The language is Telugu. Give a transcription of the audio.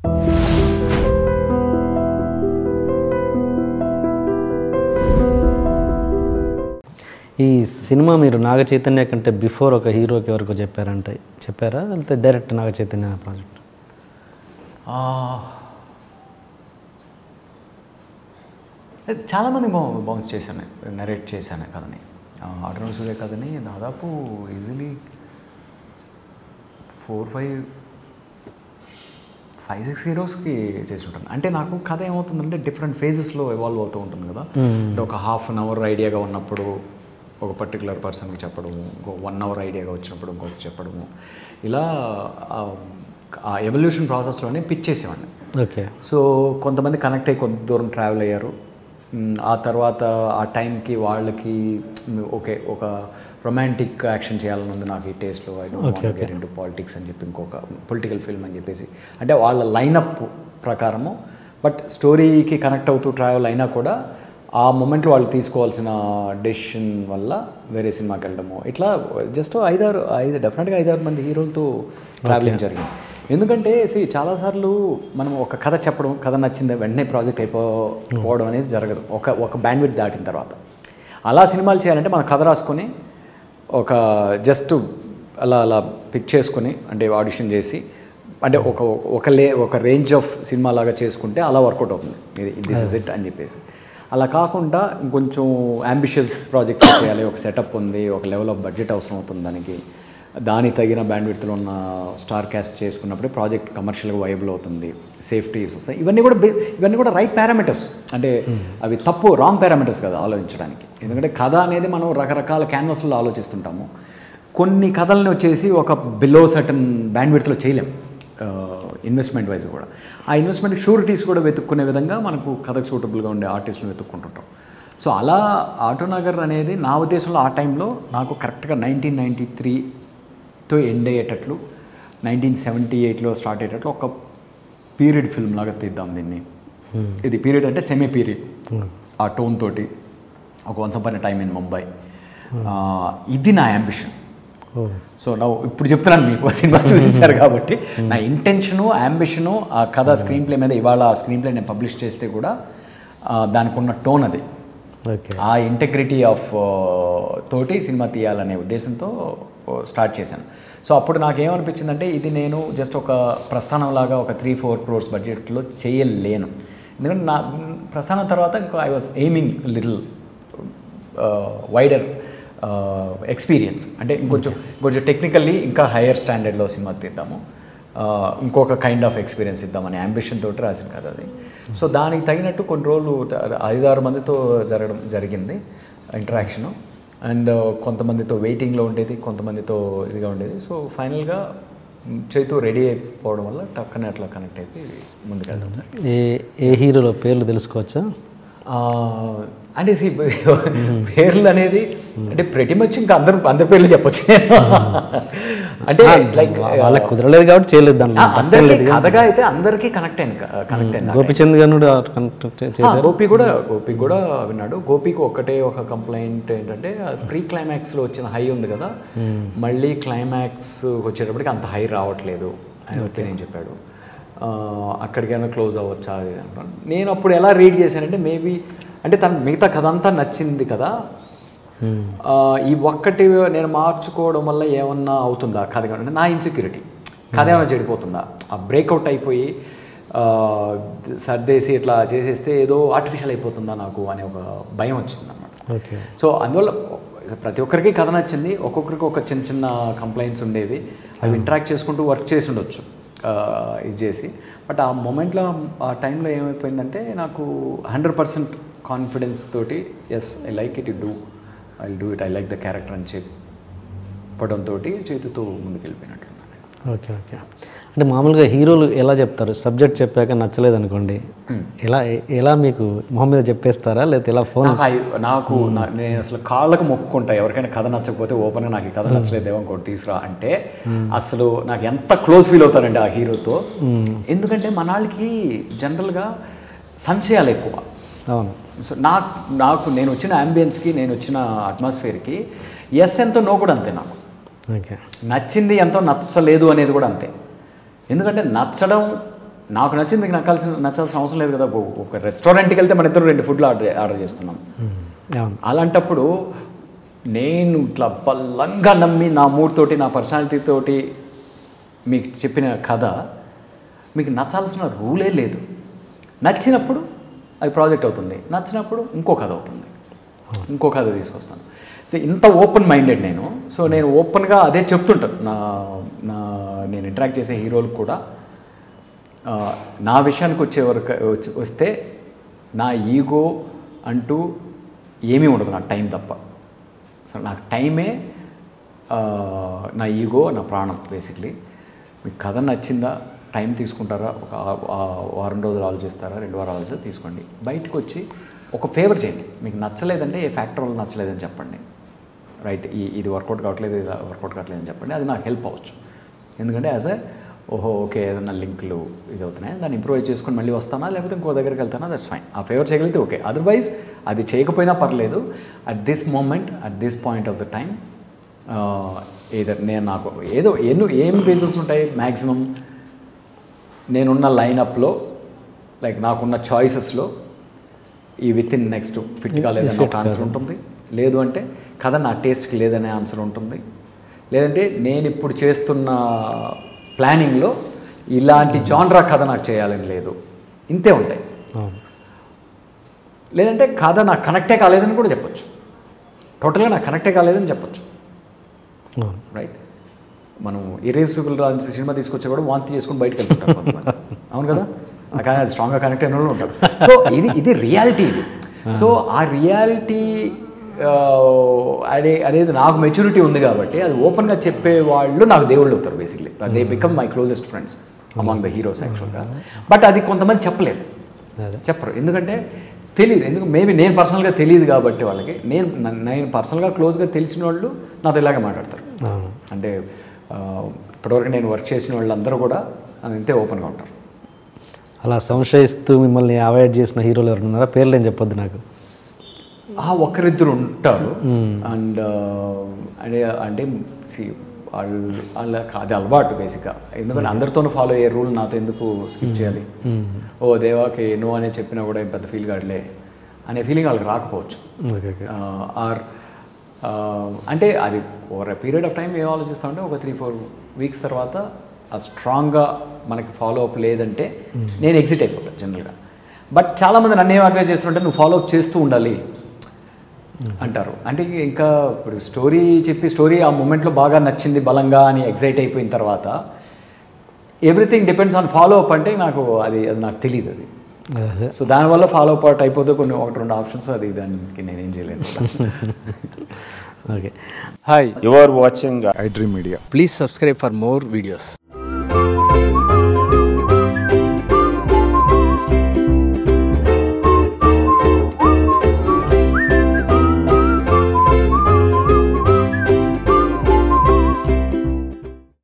ఈ సినిమా మీరు నాగ చైతన్య కంటే బిఫోర్ ఒక హీరోకి ఎవరికో చెప్పారా లేకపోతే డైరెక్ట్ నాగ చైతన్య ప్రాజెక్ట్? చాలామంది బౌన్స్ చేశాను, నరేట్ చేశాను కథని. ఆటోనో సూర్య కథని దాదాపు ఈజీలీ 4-5-6 హీరోస్కి చేసి ఉంటాను. అంటే నాకు కథ ఏమవుతుందంటే డిఫరెంట్ ఫేజెస్లో ఎవాల్వ్ అవుతూ ఉంటుంది కదా. అంటే ఒక హాఫ్ అన్ అవర్ ఐడియాగా ఉన్నప్పుడు ఒక పర్టికులర్ పర్సన్కి చెప్పడము, ఇంకో 1 అవర్ ఐడియాగా వచ్చినప్పుడు ఇంకొకటి చెప్పడము, ఇలా ఆ ఎవల్యూషన్ ప్రాసెస్లోనే పిచ్ చేసేవాడిని. ఓకే. సో కొంతమంది కనెక్ట్ అయ్యి కొంత దూరం ట్రావెల్ అయ్యారు. ఆ తర్వాత ఆ టైంకి వాళ్ళకి ఓకే ఒక రొమాంటిక్ యాక్షన్ చేయాలని ఉంది నాకు ఈ టేస్ట్లో, I don't want get into politics అని చెప్పి ఇంకొక పొలిటికల్ ఫిల్మ్ అని చెప్పేసి, అంటే వాళ్ళ లైనప్ ప్రకారము బట్ స్టోరీకి కనెక్ట్ అవుతూ ట్రావెల్ అయినా కూడా ఆ మూమెంట్లో వాళ్ళు తీసుకోవాల్సిన డెసిషన్ వల్ల వేరే సినిమాకి వెళ్ళడము, ఇట్లా జస్ట్ 5 డెఫినెట్గా 5-6 మంది హీరోలతో ట్రావెలింగ్ జరిగింది. ఎందుకంటే చాలాసార్లు మనం ఒక కథ చెప్పడం, కథ నచ్చింది వెంటనే ప్రాజెక్ట్ అయిపోవడం అనేది జరగదు ఒక బ్యాండ్విడ్త్ దాటిన తర్వాత. అలా సినిమాలు చేయాలంటే మనం కథ రాసుకొని ఒక జస్ట్ అలా పిక్ చేసుకొని అంటే ఆడిషన్ చేసి అంటే ఒక రేంజ్ ఆఫ్ సినిమా లాగా చేసుకుంటే అలా వర్కౌట్ అవుతుంది. దిస్ ఇస్ ఇట్ అని చెప్పేసి. అలా కాకుండా ఇంకొంచెం అంబిషియస్ ప్రాజెక్ట్ చేయాలి, ఒక సెటప్ ఉంది, ఒక లెవెల్ ఆఫ్ బడ్జెట్ అవసరం అవుతుంది దానికి తగిన బ్యాండ్విడ్త్లో ఉన్న స్టార్ క్యాస్ట్ చేసుకున్నప్పుడే ప్రాజెక్ట్ కమర్షియల్గా వైబుల్ అవుతుంది, సేఫ్టీస్ వస్తాయి. ఇవన్నీ కూడా రైట్ పారామీటర్స్, అంటే అవి రాంగ్ పారామీటర్స్ కదా ఆలోచించడానికి. ఎందుకంటే కథ అనేది మనం రకరకాల క్యాన్వాస్లో ఆలోచిస్తుంటాము. కొన్ని కథలను వచ్చేసి ఒక బిలో సర్టన్ బ్యాండ్విడ్త్లో చేయలేం ఇన్వెస్ట్మెంట్ వైజ్ కూడా. ఆ ఇన్వెస్ట్మెంట్ షూరిటీస్ కూడా వెతుక్కునే విధంగా మనకు కథకు సూటబుల్గా ఉండే ఆర్టిస్టులు వెతుక్కుంటుంటాం. సో అలా ఆటోనగర్ అనేది నా ఉద్దేశంలో ఆ టైంలో నాకు కరెక్ట్గా 1993తో ఎండ్ అయ్యేటట్లు, 1978లో స్టార్ట్ అయ్యేటట్లు ఒక పీరియడ్ ఫిల్మ్ లాగా తీద్దాం దీన్ని. ఇది పీరియడ్ అంటే సెమీ పీరియడ్ ఆ టోన్ తోటి, ఒక once upon a time in Mumbai. ఇది నా యాంబిషన్. సో ఇప్పుడు చెప్తున్నాను మీకు, సినిమా చూసేసారు కాబట్టి నా ఇంటెన్షను, యాంబిషను, ఆ కథ స్క్రీన్ ప్లే మీద ఇవాళ ఆ స్క్రీన్ ప్లే నేను పబ్లిష్ చేస్తే కూడా దానికి ఉన్న టోన్ అది, ఆ ఇంటెగ్రిటీ ఆఫ్ తోటి సినిమా తీయాలనే ఉద్దేశంతో స్టార్ట్ చేశాను. సో అప్పుడు నాకేమనిపించిందంటే ఇది నేను జస్ట్ ఒక ప్రస్థానంలాగా ఒక 3-4 crores బడ్జెట్లో చేయలేను. ఎందుకంటే నా ప్రస్థానం తర్వాత ఇంకా I was aiming little wider experience, అంటే ఇంకొంచెం టెక్నికల్లీ ఇంకా హయ్యర్ స్టాండర్డ్లో సినిమా తీద్దాము, ఇంకొక కైండ్ ఆఫ్ ఎక్స్పీరియన్స్ ఇద్దామని అంబిషన్ తోటి రాసిన కదా అది. సో దానికి తగినట్టు కొన్ని రోజులు 5-6 మందితో జరిగింది ఇంటరాక్షను. అండ్ కొంతమందితో వెయిటింగ్లో ఉండేది, కొంతమందితో ఇదిగా ఉండేది. సో ఫైనల్గా చైతు రెడీ అయిపోవడం వల్ల టక్కనే అట్లా కనెక్ట్ అయిపోయి ముందుకెళ్ళడం. ఏ హీరోలో పేర్లు తెలుసుకోవచ్చా? అంటే పేర్లు అనేది అంటే ప్రతి మచ్ ఇంకా అందరి పేర్లు చెప్పొచ్చు. అంటే లైక్ వాళ్ళకి కుదరలేదు కాబట్టి చేయలేదు. అందరికీ కథగా అయితే అందరికీ కనెక్ట్ అయింది. గోపిచంద్ గారు గోపి కూడా విన్నాడు. గోపికి ఒక కంప్లైంట్ ఏంటంటే ప్రీ క్లైమాక్స్లో వచ్చిన హై ఉంది కదా, మళ్ళీ క్లైమాక్స్ వచ్చేటప్పటికి అంత హై రావట్లేదు అని ఒపీనియన్ చెప్పాడు. అక్కడికైనా క్లోజ్ అవ్వచ్చా అది అంటాను. నేను అప్పుడు ఎలా రీడ్ చేశానంటే మేబీ అంటే తను మిగతా కథ అంతా నచ్చింది కదా, ఈ ఒక్కటి నేను మార్చుకోవడం వల్ల ఏమన్నా అవుతుందా కథ, అంటే నా ఇన్సెక్యూరిటీ, కథ ఏమైనా చెడిపోతుందా, ఆ బ్రేక్అవుట్ అయిపోయి సర్దేసి ఇట్లా చేసేస్తే ఏదో ఆర్టిఫిషియల్ అయిపోతుందా నాకు అనే ఒక భయం వచ్చింది అన్నమాట. సో అందువల్ల ప్రతి ఒక్కరికి కథ నచ్చింది, ఒక్కొక్కరికి ఒక చిన్న కంప్లైంట్స్ ఉండేవి, అవి ఇంటరాక్ట్ చేసుకుంటూ వర్క్ చేసి ఉండొచ్చు ఇది చేసి. బట్ ఆ మూమెంట్లో ఆ టైంలో ఏమైపోయిందంటే నాకు 100% కాన్ఫిడెన్స్ తోటి yes I like it, I do it, I like the character అని చెప్పడంతో చేతితో ముందుకెళ్ళిపోయినట్లు. ఓకే. అంటే మామూలుగా హీరోలు ఎలా చెప్తారు, సబ్జెక్ట్ చెప్పాక నచ్చలేదు అనుకోండి, ఎలా మీకు మొహం మీద చెప్పేస్తారా లేకపోతే ఎలా ఫోన్? నేను అసలు కాళ్ళకు మొక్కుకుంటా, ఎవరికైనా కథ నచ్చకపోతే ఓపెన్గా నాకు ఈ కథ నచ్చలేదు ఇంకోటి తీసుకురా అంటే అసలు నాకు ఎంత క్లోజ్ ఫీల్ అవుతానండి ఆ హీరోతో. ఎందుకంటే మన వాళ్ళకి జనరల్గా సంశయాలు ఎక్కువ. అవును. సో నాకు నేను వచ్చిన అంబియన్స్కి, నేను వచ్చిన అట్మాస్ఫియర్కి ఎస్ ఎంతో నో కూడా అంతే. నాకు నచ్చింది ఎంతో, నచ్చలేదు అనేది కూడా అంతే. ఎందుకంటే నచ్చడం నాకు నచ్చింది మీకు నచ్చాల్సిన అవసరం లేదు కదా. ఒక రెస్టారెంట్కి వెళ్తే మన ఇద్దరు 2 ఫుడ్లు ఆర్డర్ చేస్తున్నాం. అలాంటప్పుడు నేను ఇట్లా బలంగా నమ్మి నా మూడ్ తోటి నా పర్సనాలిటీ తోటి మీకు చెప్పిన కథ మీకు నచ్చాల్సిన రూలే లేదు. నచ్చినప్పుడు అది ప్రాజెక్ట్ అవుతుంది, నచ్చినప్పుడు ఇంకో కథ అవుతుంది, ఇంకో కథ తీసుకొస్తాను. సో ఇంత ఓపెన్ మైండెడ్ నేను. సో నేను ఓపెన్గా అదే చెప్తుంటాను నేను ఇంటరాక్ట్ చేసే హీరోలకు కూడా. నా విషయానికి వస్తే నా ఈగో అంటూ ఏమీ ఉండదు, నాకు టైం తప్ప. సో నాకు టైమే నా ఈగో, నా ప్రాణం బేసిక్లీ. మీకు కథ నచ్చిందా, టైం తీసుకుంటారా, ఒక వారం రోజులు ఆలోచిస్తారా, 2 వారాలు ఆలోచిస్తారా, తీసుకోండి. బయటకు వచ్చి ఒక ఫేవర్ చేయండి. మీకు నచ్చలేదంటే ఏ ఫ్యాక్టర్ వల్ల నచ్చలేదని చెప్పండి. రైట్, ఇది వర్కౌట్ కావట్లేదు, ఇది వర్కౌట్ కావట్లేదని చెప్పండి. అది నాకు హెల్ప్ అవ్వచ్చు. ఎందుకంటే యాజ్ ఓకే ఏదైనా లింకులు ఇది అవుతున్నాయి, దాన్ని ఇంప్రూవైజ్ చేసుకొని మళ్ళీ వస్తానా, లేకపోతే ఇంకో దగ్గరికి వెళ్తానా, దట్స్ ఫైన్. ఆ ఫేవర్ చేయగలిగితే ఓకే. అదర్వైజ్ అది చేయకపోయినా పర్లేదు. At this moment, at this point of the time నేను నాకు ఏం రీజన్స్ ఉంటాయి. మ్యాక్సిమం నేనున్న లైనప్లో, లైక్ నాకున్న చాయిసెస్లో ఈ విత్ ఇన్ నెక్స్ట్ ఫిట్ కాలేదనే ఒక ఆన్సర్ ఉంటుంది. లేదు అంటే కథ నా టేస్ట్కి లేదనే ఆన్సర్ ఉంటుంది. లేదంటే నేను ఇప్పుడు చేస్తున్న ప్లానింగ్లో ఇలాంటి జాన్రా కథ నాకు చేయాలని లేదు, ఇంతే ఉంటాయి. లేదంటే కథ నాకు కనెక్టే కాలేదని కూడా చెప్పొచ్చు. టోటల్గా నాకు కనెక్టే కాలేదని చెప్పొచ్చు. రైట్, మనం ఇరేసిబుల్ రాని సినిమా తీసుకొచ్చా కూడా వాంతి చేసుకుని బయటకు వెళ్తుంటారు కొంతమంది. అవును కదా, కానీ అది స్ట్రాంగ్గా కనెక్ట్ అయిన వాళ్ళు ఉంటారు. సో ఇది రియాలిటీ. ఇది. సో ఆ రియాలిటీ అనేది నాకు మెచ్యూరిటీ ఉంది కాబట్టి అది ఓపెన్గా చెప్పేవాళ్ళు నాకు దేవుళ్ళు అవుతారు. Basically they become my closest friends among the heroes యాక్చువల్గా. బట్ అది కొంతమంది చెప్పరు, ఎందుకంటే తెలియదు. ఎందుకు మేబీ నేను పర్సనల్గా తెలియదు కాబట్టి వాళ్ళకి. నేను పర్సనల్గా క్లోజ్గా తెలిసిన వాళ్ళు నాతో ఇలాగే మాట్లాడతారు. అంటే ఇప్పటివరకు నేను వర్క్ చేసిన వాళ్ళందరూ కూడా అంతే ఓపెన్గా ఉంటారు. అలా సంశయిస్తూ మిమ్మల్ని అవాయిడ్ చేసిన హీరోలు ఎవరు ఉన్నారా? పేర్లు ఏం చెప్పొద్దు నాకు. ఒకరిద్దరు ఉంటారు. అండ్ అంటే వాళ్ళకి అది అలవాటు బేసిక్గా. ఎందుకంటే అందరితోనూ ఫాలో అయ్యే రూల్ నాతో ఎందుకు స్కిప్ చేయాలి? ఓ దేవాకి నో అనే చెప్పినా కూడా పెద్ద ఫీల్ కావట్లే అనే ఫీలింగ్ వాళ్ళకి రాకపోవచ్చు. ఆర్ అంటే అది over a period of time ఏం ఆలోచిస్తామంటే ఒక 3-4 వీక్స్ తర్వాత అది స్ట్రాంగ్గా మనకి ఫాలో అప్ లేదంటే నేను ఎగ్జిట్ అయిపోతాను జనరల్గా. బట్ చాలామంది నన్ను ఏం అడ్వైజ్ చేస్తుంటే నువ్వు ఫాలో అప్ చేస్తూ ఉండాలి అంటారు. అంటే ఇంకా ఇప్పుడు స్టోరీ ఆ మూమెంట్లో బాగా నచ్చింది బలంగా అని ఎగ్జైట్ అయిపోయిన తర్వాత everything depends on follow up అంటే నాకు అది నాకు తెలియదు అది. సో దానివల్ల ఫాలో అప్ అవుట్ అయిపోతే కొన్ని 1-2 ఆప్షన్స్, అది దానికి నేనేం చేయలేను. Okay, hi, you are watching iDream Media. Please subscribe for more videos.